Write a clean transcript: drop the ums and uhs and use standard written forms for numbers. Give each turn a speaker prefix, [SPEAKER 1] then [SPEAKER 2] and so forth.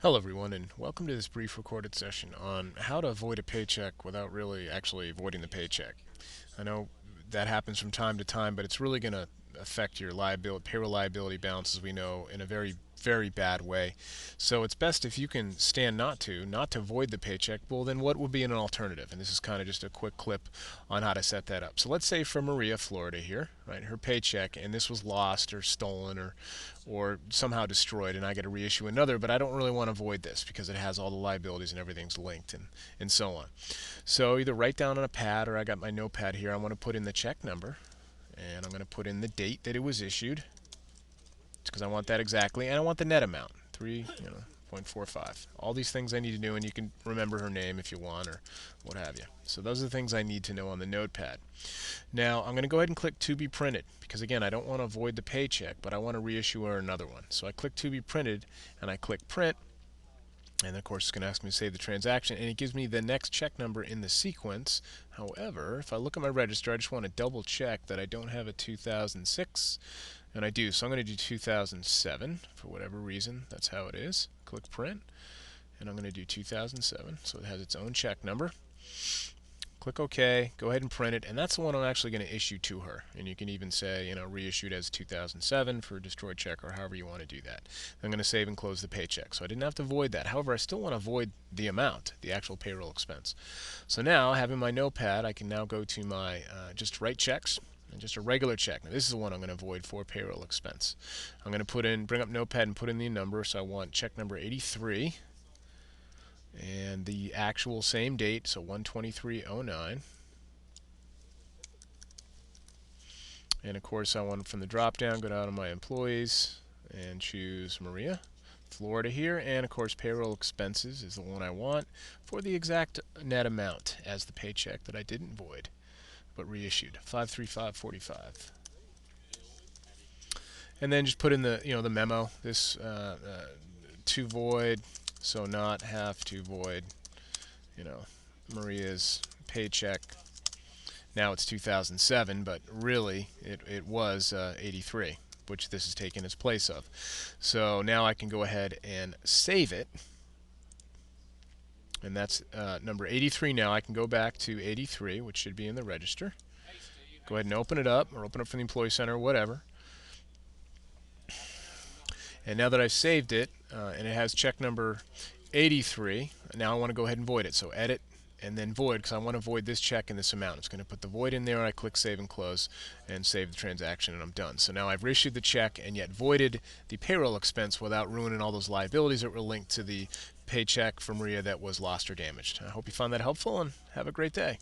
[SPEAKER 1] Hello everyone, and welcome to this brief recorded session on how to avoid a paycheck without really actually avoiding the paycheck. I know that happens from time to time, but it's really going to affect your payroll liability balance, as we know, in a very, very bad way. So it's best if you can stand not to avoid the paycheck. Well, then what would be an alternative? And this is kind of just a quick clip on how to set that up. So let's say for Maria, Florida here, right, her paycheck, and this was lost or stolen or somehow destroyed, and I got to reissue another, but I don't really want to avoid this because it has all the liabilities and everything's linked and so on. So either write down on a pad, or I got my notepad here. I want to put in the check number, and I'm going to put in the date that it was issued, because I want that exactly, and I want the net amount, 3.45. All these things I need to do, and you can remember her name if you want, or what have you. So those are the things I need to know on the notepad. Now I'm going to go ahead and click to be printed, because again, I don't want to avoid the paycheck, but I want to reissue her another one. So I click to be printed, and I click print, and of course it's going to ask me to save the transaction, and it gives me the next check number in the sequence. However, if I look at my register, I just want to double check that I don't have a 2006, and I do. So I'm going to do 2007 for whatever reason. That's how it is. Click print, and I'm going to do 2007, so it has its own check number. Click OK, go ahead and print it, and that's the one I'm actually going to issue to her. And you can even say, reissued as 2007 for a destroyed check, or however you want to do that. I'm going to save and close the paycheck. So I didn't have to void that. However, I still want to void the amount, the actual payroll expense. So now, having my notepad, I can now go to my just write checks, and just a regular check. Now this is the one I'm going to void for payroll expense. I'm going to bring up notepad and put in the number. So I want check number 83. And the actual same date, so 1/23/09. And of course, I want from the drop down, go down to my employees and choose Maria, Florida here. And of course, payroll expenses is the one I want for the exact net amount as the paycheck that I didn't void but reissued, 535.45. And then just put in the memo, this to void, so not have to void, Maria's paycheck. Now it's 2007, but really it was 83, which this is taken its place of. So now I can go ahead and save it. And that's number 83 now. I can go back to 83, which should be in the register. Go ahead and open it up, or open up from the Employee Center, or whatever. And now that I've saved it, and it has check number 83, now I want to go ahead and void it. So edit and then void, because I want to void this check in this amount. It's going to put the void in there. I click save and close and save the transaction, and I'm done. So now I've reissued the check and yet voided the payroll expense without ruining all those liabilities that were linked to the paycheck for Maria that was lost or damaged. I hope you found that helpful, and have a great day.